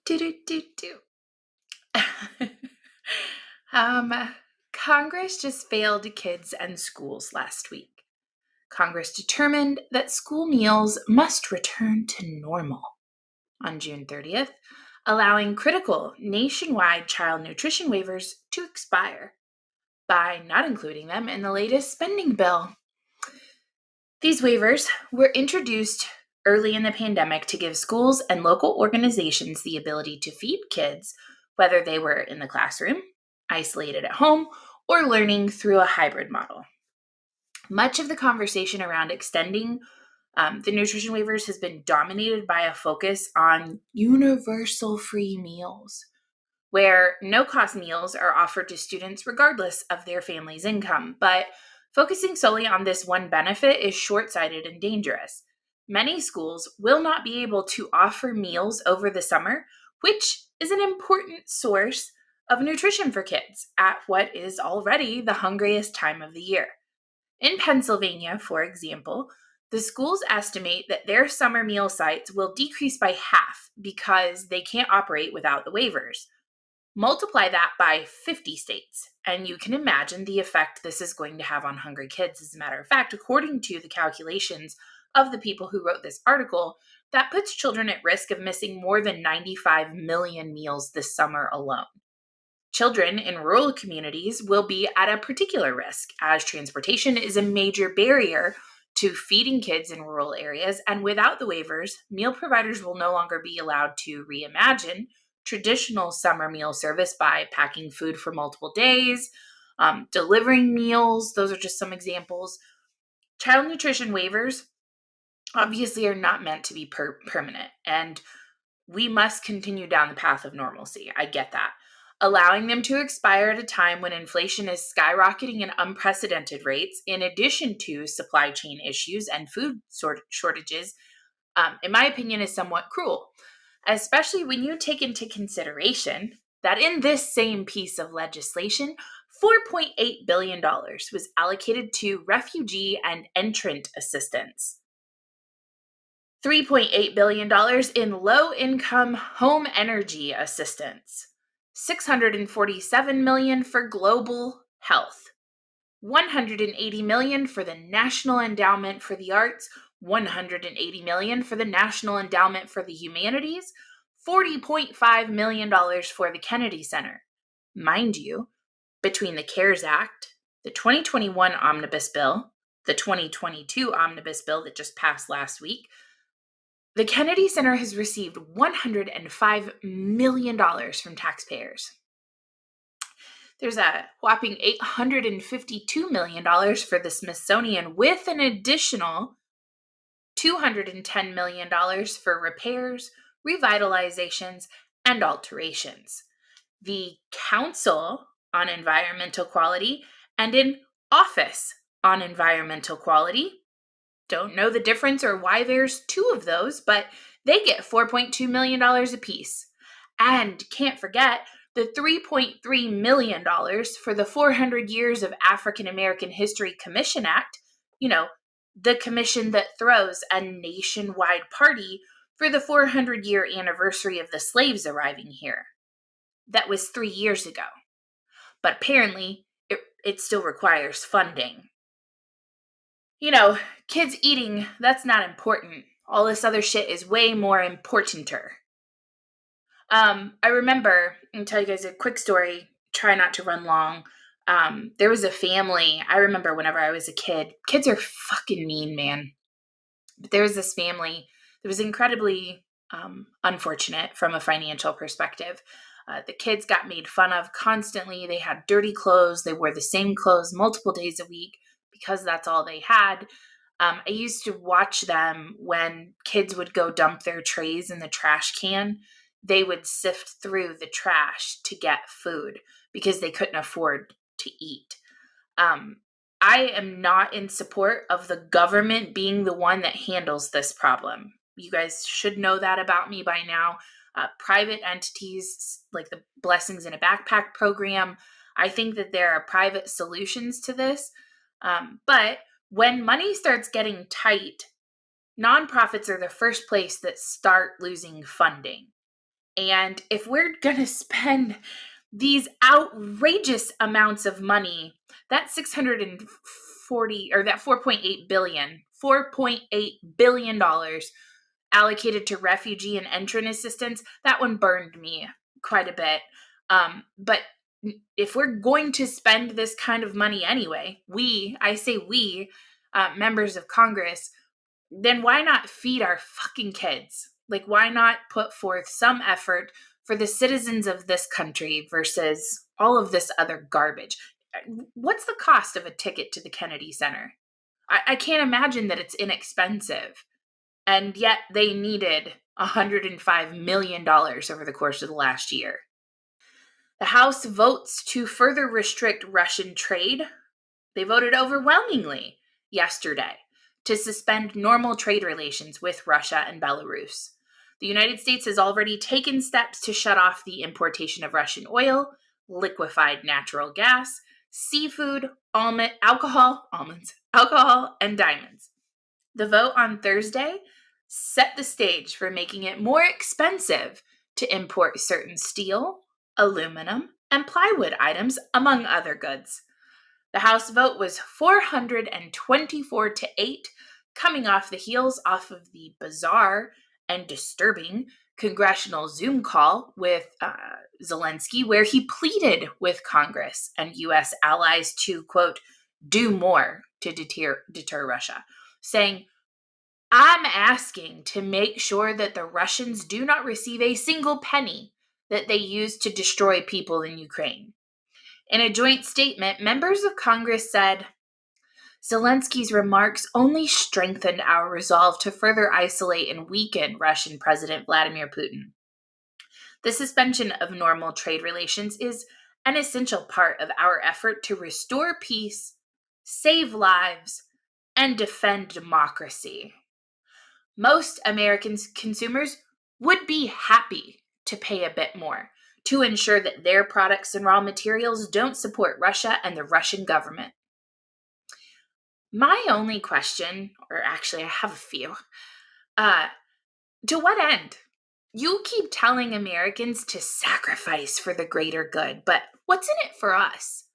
Do do do do. um, Congress just failed kids and schools last week. Congress determined that school meals must return to normal on June 30th, allowing critical nationwide child nutrition waivers to expire by not including them in the latest spending bill. These waivers were introduced early in the pandemic to give schools and local organizations the ability to feed kids, whether they were in the classroom, isolated at home, or learning through a hybrid model. Much of the conversation around extending the nutrition waivers has been dominated by a focus on universal free meals, where no-cost meals are offered to students regardless of their family's income. But focusing solely on this one benefit is short-sighted and dangerous. Many schools will not be able to offer meals over the summer, which is an important source of nutrition for kids at what is already the hungriest time of the year. In Pennsylvania, for example, the schools estimate that their summer meal sites will decrease by half because they can't operate without the waivers. Multiply that by 50 states, and you can imagine the effect this is going to have on hungry kids. As a matter of fact, according to the calculations of the people who wrote this article, that puts children at risk of missing more than 95 million meals this summer alone. Children in rural communities will be at a particular risk, as transportation is a major barrier to feeding kids in rural areas, and without the waivers, meal providers will no longer be allowed to reimagine traditional summer meal service by packing food for multiple days, delivering meals. Those are just some examples. Child nutrition waivers obviously are not meant to be permanent, and we must continue down the path of normalcy. I get that. Allowing them to expire at a time when inflation is skyrocketing at unprecedented rates, in addition to supply chain issues and food shortages, in my opinion, is somewhat cruel, especially when you take into consideration that in this same piece of legislation, $4.8 billion was allocated to refugee and entrant assistance. $3.8 billion in low-income home energy assistance, $647 million for global health, $180 million for the National Endowment for the Arts, $180 million for the National Endowment for the Humanities, $40.5 million for the Kennedy Center. Mind you, between the CARES Act, the 2021 Omnibus Bill, the 2022 Omnibus Bill that just passed last week, the Kennedy Center has received $105 million from taxpayers. There's a whopping $852 million for the Smithsonian, with an additional $210 million for repairs, revitalizations, and alterations. The Council on Environmental Quality and an Office on Environmental Quality, don't know the difference or why there's two of those, but they get $4.2 million apiece. And can't forget the $3.3 million for the 400 Years of African American History Commission Act, the commission that throws a nationwide party for the 400-year anniversary of the slaves arriving here. That was 3 years ago. But apparently, it still requires funding. Kids eating, that's not important. All this other shit is way more importanter. I remember, I'll tell you guys a quick story, try not to run long. There was a family, I remember whenever I was a kid, kids are fucking mean, man. But there was this family that was incredibly unfortunate from a financial perspective. The kids got made fun of constantly. They had dirty clothes. They wore the same clothes multiple days a week because that's all they had. I used to watch them when kids would go dump their trays in the trash can. They would sift through the trash to get food because they couldn't afford to eat. I am not in support of the government being the one that handles this problem. You guys should know that about me by now. Private entities like the Blessings in a Backpack program, I think that there are private solutions to this. But when money starts getting tight, nonprofits are the first place that start losing funding. And if we're going to spend these outrageous amounts of money, that 640 or that 4.8 billion dollars allocated to refugee and entrant assistance, that one burned me quite a bit. But if we're going to spend this kind of money anyway, I say we, members of Congress, then why not feed our fucking kids? Like, why not put forth some effort for the citizens of this country versus all of this other garbage? What's the cost of a ticket to the Kennedy Center? I can't imagine that it's inexpensive. And yet they needed $105 million over the course of the last year. The House votes to further restrict Russian trade. They voted overwhelmingly yesterday to suspend normal trade relations with Russia and Belarus. The United States has already taken steps to shut off the importation of Russian oil, liquefied natural gas, seafood, alcohol, and diamonds. The vote on Thursday set the stage for making it more expensive to import certain steel, aluminum, and plywood items, among other goods. The House vote was 424 to 8, coming off the heels off of the bizarre and disturbing congressional Zoom call with Zelensky, where he pleaded with Congress and U.S. allies to, quote, do more to deter Russia, saying, I'm asking to make sure that the Russians do not receive a single penny that they use to destroy people in Ukraine. In a joint statement, members of Congress said, Zelensky's remarks only strengthened our resolve to further isolate and weaken Russian President Vladimir Putin. The suspension of normal trade relations is an essential part of our effort to restore peace, save lives, and defend democracy. Most American consumers would be happy to pay a bit more to ensure that their products and raw materials don't support Russia and the Russian government. My only question, or actually I have a few, to what end? You keep telling Americans to sacrifice for the greater good, but what's in it for us?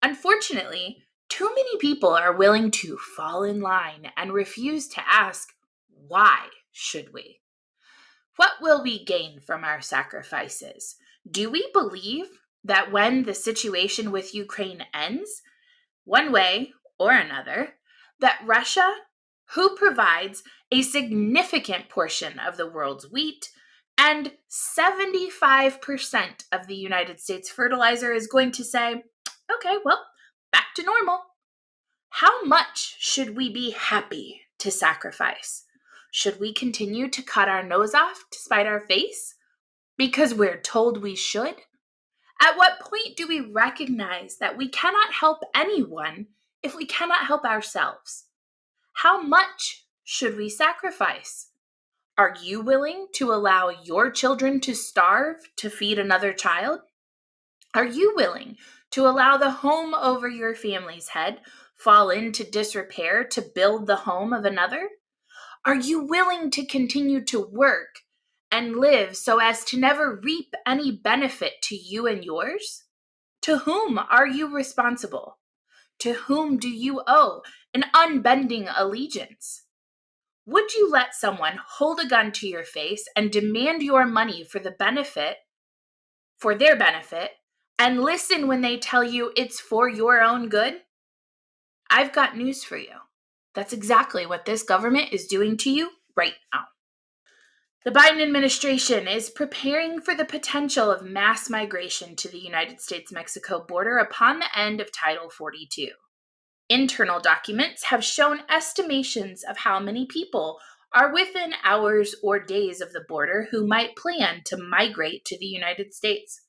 Unfortunately, too many people are willing to fall in line and refuse to ask, why should we? What will we gain from our sacrifices? Do we believe that when the situation with Ukraine ends, one way or another, that Russia, who provides a significant portion of the world's wheat and 75% of the United States fertilizer, is going to say, okay, well, back to normal? How much should we be happy to sacrifice? Should we continue to cut our nose off to spite our face because we're told we should? At what point do we recognize that we cannot help anyone if we cannot help ourselves? How much should we sacrifice? Are you willing to allow your children to starve to feed another child? Are you willing to allow the home over your family's head fall into disrepair to build the home of another? Are you willing to continue to work and live so as to never reap any benefit to you and yours? To whom are you responsible? To whom do you owe an unbending allegiance? Would you let someone hold a gun to your face and demand your money for their benefit, and listen when they tell you it's for your own good? I've got news for you. That's exactly what this government is doing to you right now. The Biden administration is preparing for the potential of mass migration to the United States-Mexico border upon the end of Title 42. Internal documents have shown estimations of how many people are within hours or days of the border who might plan to migrate to the United States.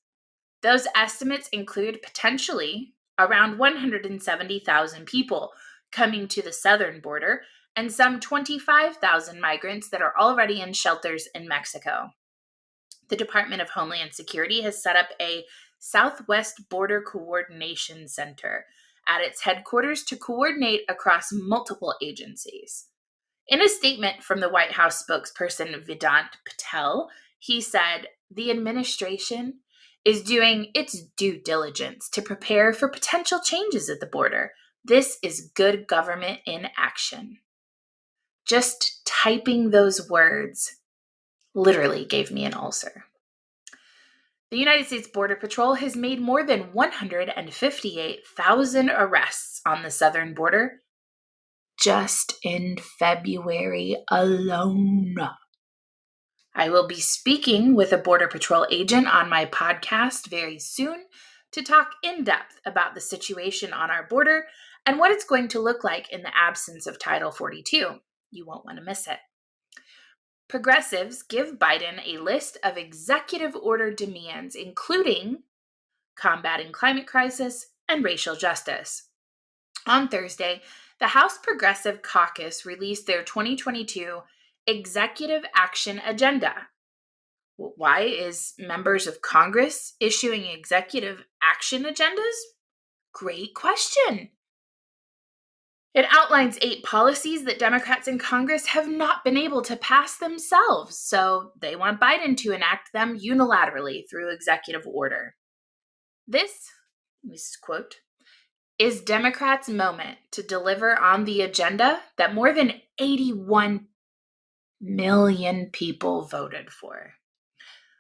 Those estimates include potentially around 170,000 people coming to the southern border and some 25,000 migrants that are already in shelters in Mexico. The Department of Homeland Security has set up a Southwest Border Coordination Center at its headquarters to coordinate across multiple agencies. In a statement from the White House spokesperson Vedant Patel, He said, "The administration is doing its due diligence to prepare for potential changes at the border. This is good government in action." Just typing those words literally gave me an ulcer. The United States Border Patrol has made more than 158,000 arrests on the southern border just in February alone. I will be speaking with a Border Patrol agent on my podcast very soon to talk in depth about the situation on our border and what it's going to look like in the absence of Title 42. You won't want to miss it. Progressives give Biden a list of executive order demands, including combating climate crisis and racial justice. On Thursday, the House Progressive Caucus released their 2022 Executive Action Agenda. Why is members of Congress issuing executive action agendas? Great question. It outlines 8 policies that Democrats in Congress have not been able to pass themselves, so they want Biden to enact them unilaterally through executive order. This quote, is Democrats' moment to deliver on the agenda that more than 81 million people voted for.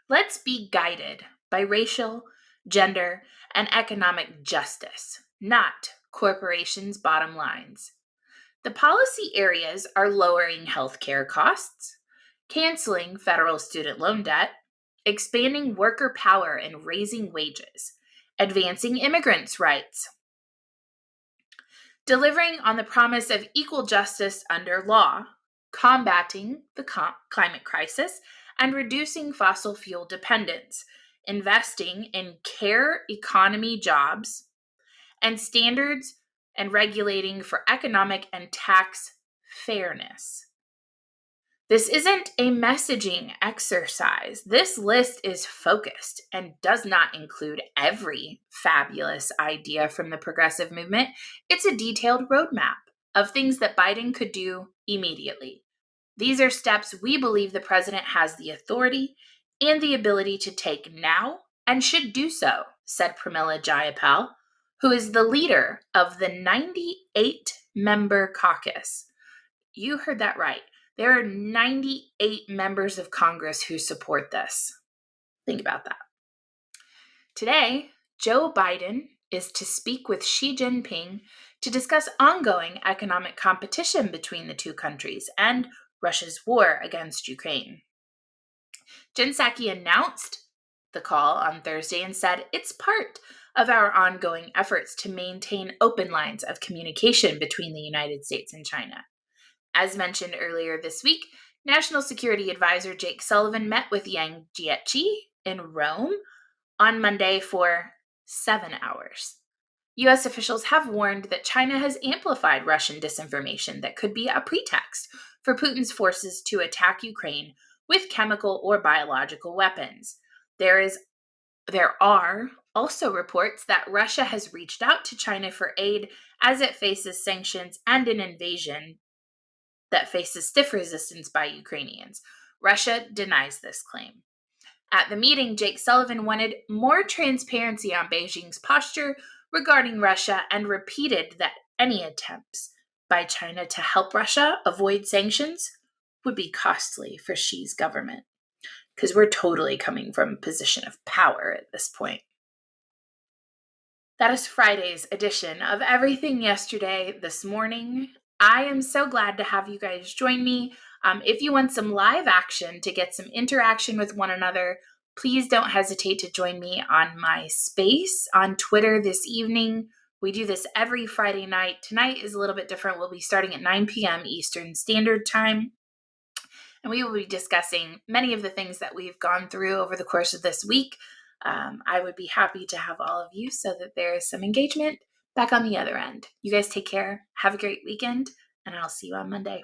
Let's be guided by racial, gender, and economic justice, not corporations' bottom lines. The policy areas are lowering healthcare costs, canceling federal student loan debt, expanding worker power and raising wages, advancing immigrants' rights, delivering on the promise of equal justice under law, combating the climate crisis, and reducing fossil fuel dependence, investing in care economy jobs, and standards and regulating for economic and tax fairness. This isn't a messaging exercise. This list is focused and does not include every fabulous idea from the progressive movement. It's a detailed roadmap of things that Biden could do immediately. These are steps we believe the president has the authority and the ability to take now and should do so, said Pramila Jayapal, who is the leader of the 98-member caucus. You heard that right. There are 98 members of Congress who support this. Think about that. Today, Joe Biden is to speak with Xi Jinping to discuss ongoing economic competition between the two countries and Russia's war against Ukraine. Jen Psaki announced the call on Thursday and said it's part of our ongoing efforts to maintain open lines of communication between the United States and China. As mentioned earlier this week, National Security Advisor Jake Sullivan met with Yang Jiechi in Rome on Monday for 7 hours. U.S. officials have warned that China has amplified Russian disinformation that could be a pretext for Putin's forces to attack Ukraine with chemical or biological weapons. There are also reports that Russia has reached out to China for aid as it faces sanctions and an invasion that faces stiff resistance by Ukrainians. Russia denies this claim. At the meeting, Jake Sullivan wanted more transparency on Beijing's posture regarding Russia and repeated that any attempts by China to help Russia avoid sanctions would be costly for Xi's government, because we're totally coming from a position of power at this point. That is Friday's edition of Everything Yesterday This Morning. I am so glad to have you guys join me. If you want some live action to get some interaction with one another, please don't hesitate to join me on my space on Twitter this evening. We do this every Friday night. Tonight is a little bit different. We'll be starting at 9 p.m. Eastern Standard Time. And we will be discussing many of the things that we've gone through over the course of this week. I would be happy to have all of you so that there is some engagement back on the other end. You guys take care. Have a great weekend, and I'll see you on Monday.